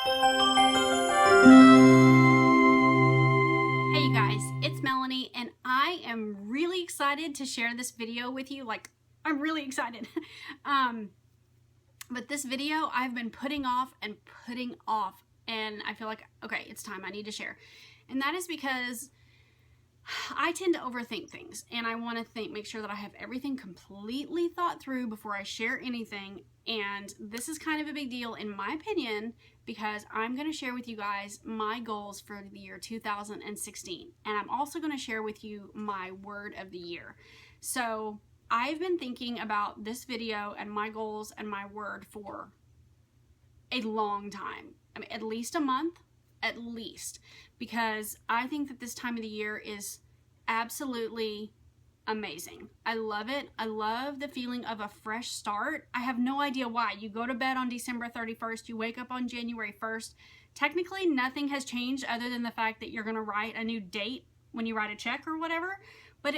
Hey you guys, it's Melanie and I am really excited to share this video with you. I'm really excited. But this video I've been putting off and I feel like, okay, it's time, I need to share. And that is because I tend to overthink things and I want to make sure that I have everything completely thought through before I share anything. And this is kind of a big deal in my opinion because I'm going to share with you guys my goals for the year 2016. And I'm also going to share with you my word of the year. So I've been thinking about this video and my goals and my word for a long time. I mean, at least a month. At least, because I think that this time of the year is absolutely amazing. I love it. I love the feeling of a fresh start. I have no idea why. You go to bed on December 31st, you wake up on January 1st. Technically, nothing has changed other than the fact that you're going to write a new date when you write a check or whatever. But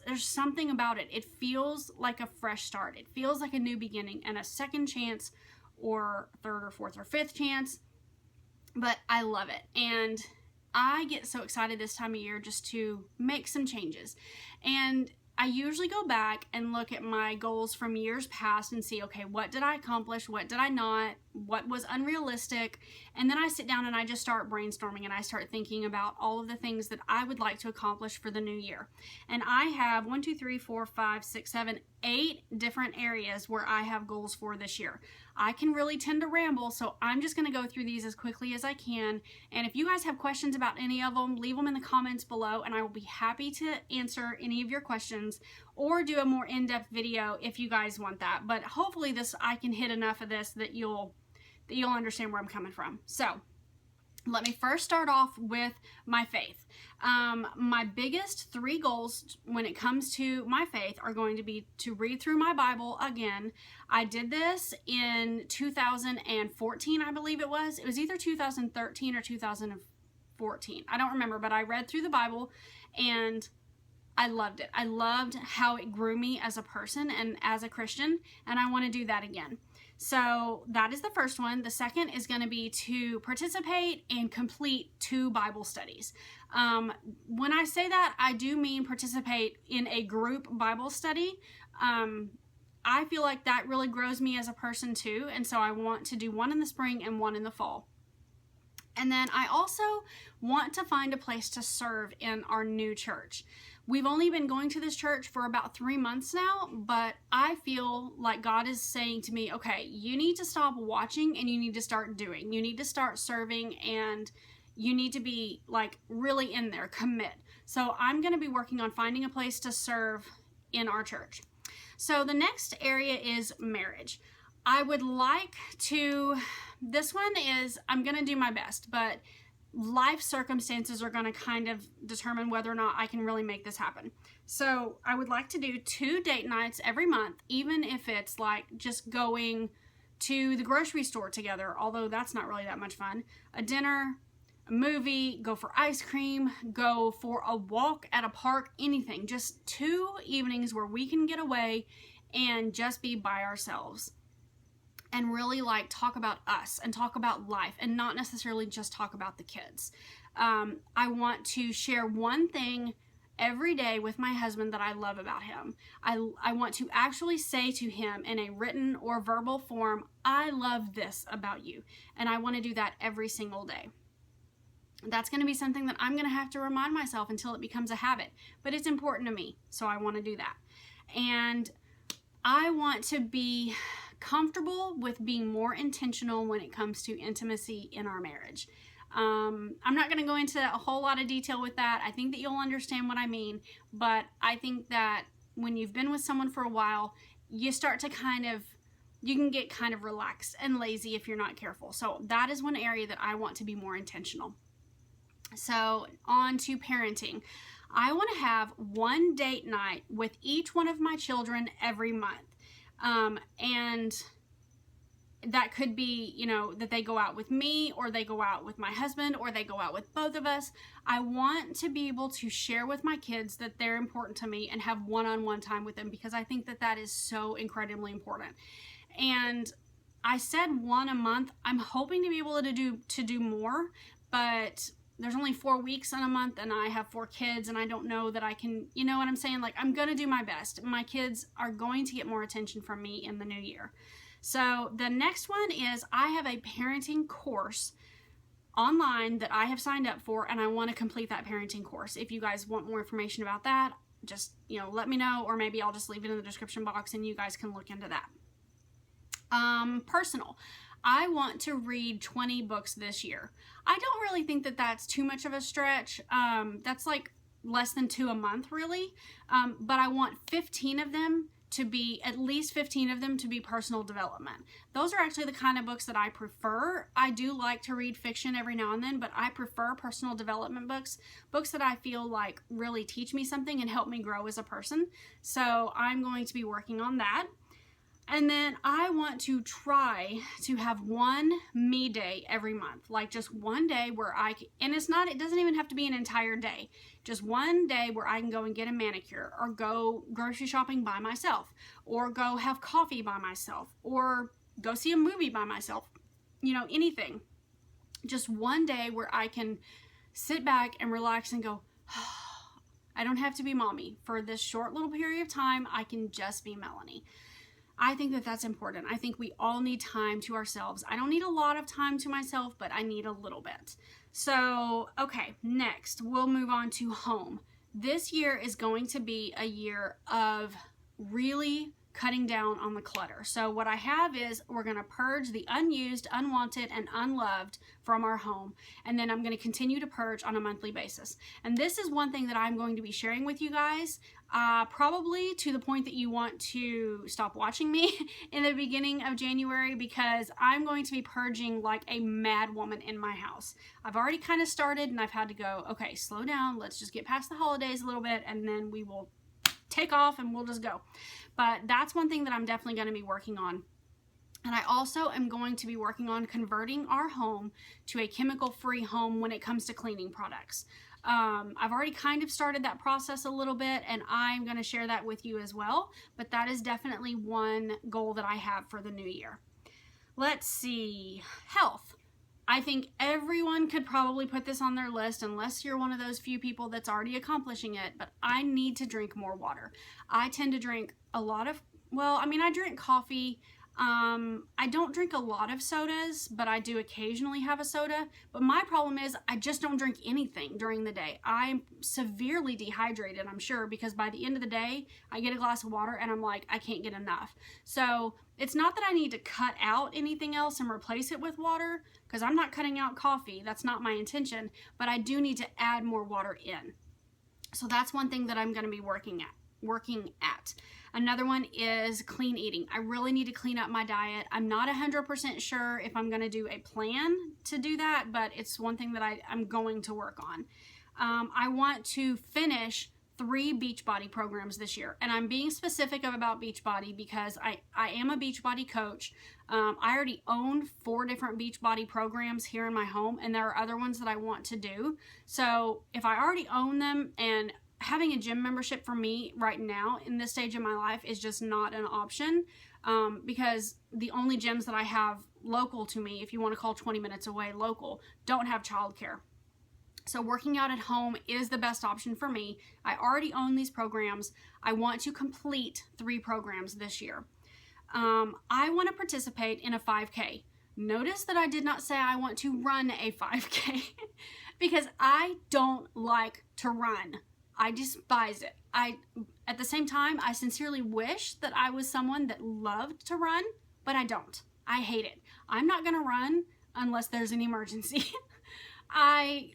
there's something about it. It feels like a fresh start. It feels like a new beginning and a second chance or third or fourth or fifth chance. But I love it, and I get so excited this time of year just to make some changes. And I usually go back and look at my goals from years past and see, okay, what did I accomplish? What did I not? What was unrealistic? And then I sit down and I just start brainstorming and I start thinking about all of the things that I would like to accomplish for the new year. And I have 8 different areas where I have goals for this year. I can really tend to ramble, so I'm just going to go through these as quickly as I can. And if you guys have questions about any of them, leave them in the comments below and I will be happy to answer any of your questions or do a more in-depth video if you guys want that. But hopefully I can hit enough of this that you'll understand where I'm coming from. So let me first start off with my faith. My biggest 3 goals when it comes to my faith are going to be to read through my Bible again. I did this in 2014, I believe it was. It was either 2013 or 2014. I don't remember, but I read through the Bible and I loved it. I loved how it grew me as a person and as a Christian, and I want to do that again. So that is the first one. The second is going to be to participate and complete 2 Bible studies. When I say that, I do mean participate in a group Bible study. I feel like that really grows me as a person too, and so I want to do one in the spring and one in the fall. And then I also want to find a place to serve in our new church. We've only been going to this church for about 3 months now, but I feel like God is saying to me, okay, you need to stop watching and you need to start doing. You need to start serving and you need to be like really in there, commit. So I'm going to be working on finding a place to serve in our church. So the next area is marriage. I would like to, this one is, I'm going to do my best, but life circumstances are going to kind of determine whether or not I can really make this happen. So I would like to do 2 date nights every month, even if it's like just going to the grocery store together, although that's not really that much fun. A dinner, a movie, go for ice cream, go for a walk at a park, anything. Just 2 evenings where we can get away and just be by ourselves. And really like talk about us and talk about life and not necessarily just talk about the kids. I want to share one thing every day with my husband that I love about him. I want to actually say to him in a written or verbal form, I love this about you. And I want to do that every single day. That's going to be something that I'm going to have to remind myself until it becomes a habit. But it's important to me, so I want to do that. And I want to be comfortable with being more intentional when it comes to intimacy in our marriage. I'm not going to go into a whole lot of detail with that. I think that you'll understand what I mean, but I think that when you've been with someone for a while, you start to you can get kind of relaxed and lazy if you're not careful. So that is one area that I want to be more intentional. So on to parenting. I want to have 1 date night with each one of my children every month. And that could be, that they go out with me or they go out with my husband or they go out with both of us. I want to be able to share with my kids that they're important to me and have one-on-one time with them because I think that that is so incredibly important. And I said one a month. I'm hoping to be able to do more, but there's only 4 weeks in a month and I have 4 kids and I don't know that I can, you know what I'm saying? Like, I'm going to do my best. My kids are going to get more attention from me in the new year. So the next one is I have a parenting course online that I have signed up for, and I want to complete that parenting course. If you guys want more information about that, just, you know, let me know, or maybe I'll just leave it in the description box and you guys can look into that. Personal. I want to read 20 books this year. I don't really think that that's too much of a stretch. That's like less than 2 a month, really. But I want 15 of them to be, at least 15 of them to be personal development. Those are actually the kind of books that I prefer. I do like to read fiction every now and then, but I prefer personal development books, books that I feel like really teach me something and help me grow as a person. So I'm going to be working on that. And then I want to try to have one me day every month, like just one day where I can, and it doesn't even have to be an entire day, just one day where I can go and get a manicure, or go grocery shopping by myself, or go have coffee by myself, or go see a movie by myself, you know, anything. Just one day where I can sit back and relax and go, oh, I don't have to be mommy for this short little period of time. I can just be Melony. I think that that's important. I think we all need time to ourselves. I don't need a lot of time to myself, but I need a little bit. So, okay, next we'll move on to home. This year is going to be a year of really cutting down on the clutter. So what I have is we're going to purge the unused, unwanted, and unloved from our home. And then I'm going to continue to purge on a monthly basis. And this is one thing that I'm going to be sharing with you guys, probably to the point that you want to stop watching me in the beginning of January, because I'm going to be purging like a mad woman in my house. I've already kind of started and I've had to go, okay, slow down. Let's just get past the holidays a little bit and then we will take off and we'll just go. But that's one thing that I'm definitely going to be working on. And I also am going to be working on converting our home to a chemical-free home when it comes to cleaning products. I've already kind of started that process a little bit, and I'm going to share that with you as well. But that is definitely one goal that I have for the new year. Let's see. Health. I think everyone could probably put this on their list, unless you're one of those few people that's already accomplishing it, but I need to drink more water. I tend to drink a lot of, I drink coffee. I don't drink a lot of sodas, but I do occasionally have a soda. But my problem is I just don't drink anything during the day. I'm severely dehydrated, I'm sure, because by the end of the day, I get a glass of water and I'm like, I can't get enough. So it's not that I need to cut out anything else and replace it with water, because I'm not cutting out coffee. That's not my intention, but I do need to add more water in. So that's one thing that I'm going to be working at. Another one is clean eating. I really need to clean up my diet. I'm not 100% sure if I'm going to do a plan to do that, but it's one thing that I'm going to work on. I want to finish 3 Beachbody programs this year, and I'm being specific about Beachbody because I am a Beachbody coach. I already own 4 different Beachbody programs here in my home, and there are other ones that I want to do. So if I already own them, and having a gym membership for me right now in this stage of my life is just not an option, because the only gyms that I have local to me, if you want to call 20 minutes away local, don't have childcare. So working out at home is the best option for me. I already own these programs. I want to complete 3 programs this year. I want to participate in a 5K. Notice that I did not say I want to run a 5K because I don't like to run. I despise it. At the same time, I sincerely wish that I was someone that loved to run, but I don't. I hate it. I'm not going to run unless there's an emergency.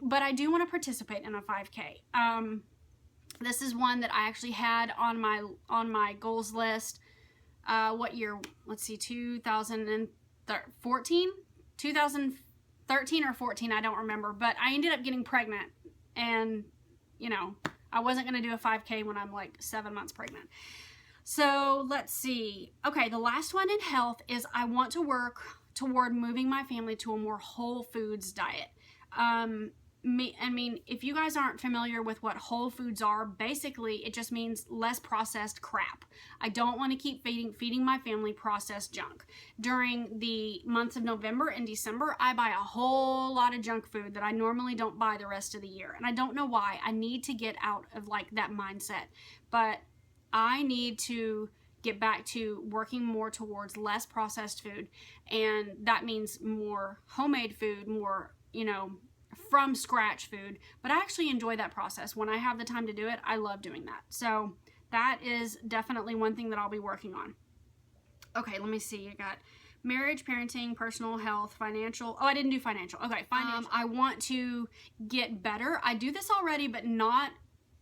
But I do want to participate in a 5K. This is one that I actually had on my goals list. What year? Let's see, 2014? 2013 or 14, I don't remember. But I ended up getting pregnant, and, you know, I wasn't going to do a 5K when I'm like 7 months pregnant. So let's see. Okay, the last one in health is I want to work toward moving my family to a more whole foods diet. if you guys aren't familiar with what whole foods are, basically it just means less processed crap. I don't want to keep feeding my family processed junk. During the months of November and December, I buy a whole lot of junk food that I normally don't buy the rest of the year. And I don't know why. I need to get out of like that mindset. But I need to get back to working more towards less processed food. And that means more homemade food, more, you know, from scratch food. But I actually enjoy that process. When I have the time to do it, I love doing that. So that is definitely one thing that I'll be working on. Okay, let me see. I got marriage, parenting, personal health, financial. Oh, I didn't do financial. Okay, financial. I want to get better. I do this already, but not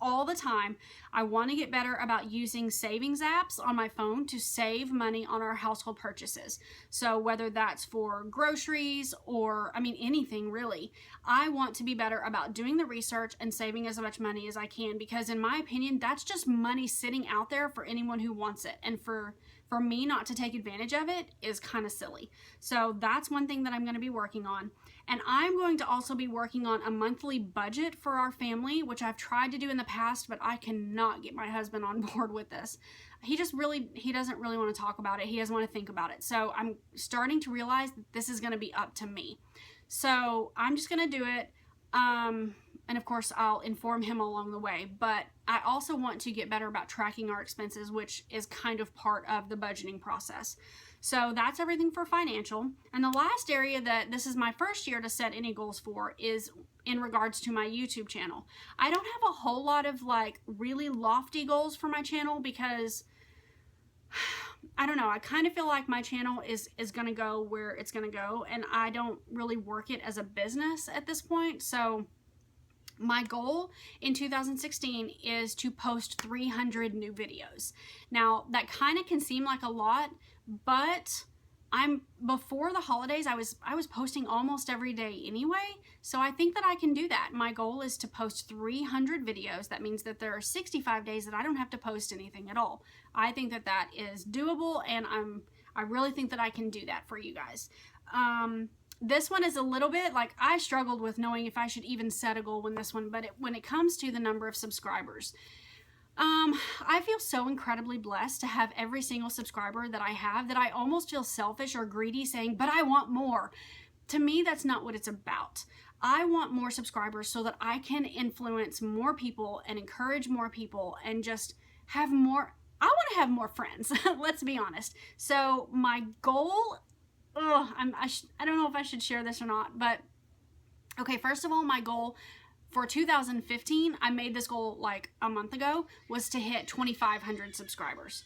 all the time. I want to get better about using savings apps on my phone to save money on our household purchases. So whether that's for groceries or, I mean, anything really, I want to be better about doing the research and saving as much money as I can, because in my opinion, that's just money sitting out there for anyone who wants it. And for me not to take advantage of it is kind of silly. So that's one thing that I'm going to be working on. And I'm going to also be working on a monthly budget for our family, which I've tried to do in the past, but I cannot get my husband on board with this. He doesn't really want to talk about it. He doesn't want to think about it. So I'm starting to realize that this is going to be up to me. So I'm just going to do it. And of course, I'll inform him along the way. But I also want to get better about tracking our expenses, which is kind of part of the budgeting process. So that's everything for financial. And the last area that this is my first year to set any goals for is in regards to my YouTube channel. I don't have a whole lot of like really lofty goals for my channel because I don't know, I kind of feel like my channel is going to go where it's going to go, and I don't really work it as a business at this point. So my goal in 2016 is to post 300 new videos. Now, that kind of can seem like a lot, but before the holidays, I was posting almost every day anyway, so I think that I can do that. My goal is to post 300 videos. That means that there are 65 days that I don't have to post anything at all. I think that that is doable, and I really think that I can do that for you guys. This one is a little bit like I struggled with knowing if I should even set a goal when when it comes to the number of subscribers. I feel so incredibly blessed to have every single subscriber that I have that I almost feel selfish or greedy saying, but I want more. To me, that's not what it's about. I want more subscribers so that I can influence more people and encourage more people and just have more. I want to have more friends. Let's be honest. So my goal, I don't know if I should share this or not, but okay, first of all, my goal for 2015, I made this goal like a month ago, was to hit 2,500 subscribers.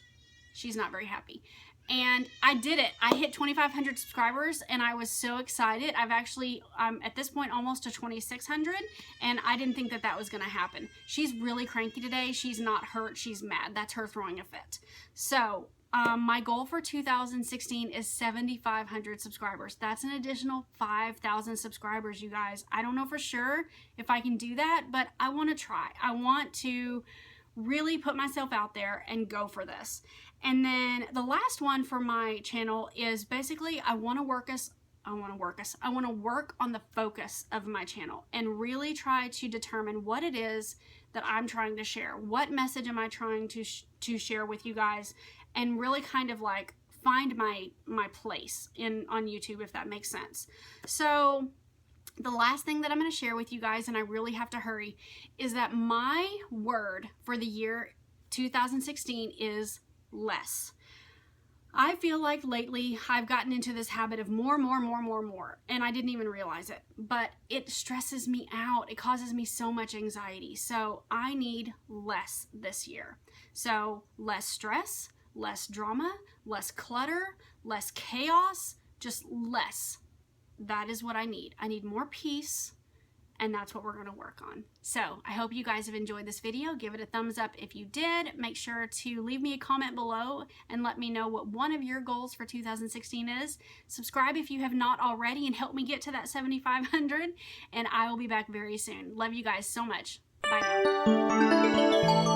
She's not very happy. And I did it. I hit 2,500 subscribers and I was so excited. I'm at this point almost to 2,600, and I didn't think that that was going to happen. She's really cranky today. She's not hurt. She's mad. That's her throwing a fit. So my goal for 2016 is 7,500 subscribers. That's an additional 5,000 subscribers, you guys. I don't know for sure if I can do that, but I want to try. I want to really put myself out there and go for this. And then the last one for my channel is basically I want to work on the focus of my channel and really try to determine what it is that I'm trying to share. What message am I trying to share with you guys? And really kind of like find my place on YouTube, if that makes sense. So the last thing that I'm going to share with you guys, and I really have to hurry, is that my word for the year 2016 is less. I feel like lately I've gotten into this habit of more, and I didn't even realize it, but it stresses me out. It causes me so much anxiety. So I need less this year. So less stress, less drama, less clutter, less chaos, just less. That is what I need. I need more peace, and that's what we're going to work on. So I hope you guys have enjoyed this video. Give it a thumbs up if you did. Make sure to leave me a comment below and let me know what one of your goals for 2016 is. Subscribe if you have not already and help me get to that 7,500, and I will be back very soon. Love you guys so much. Bye now.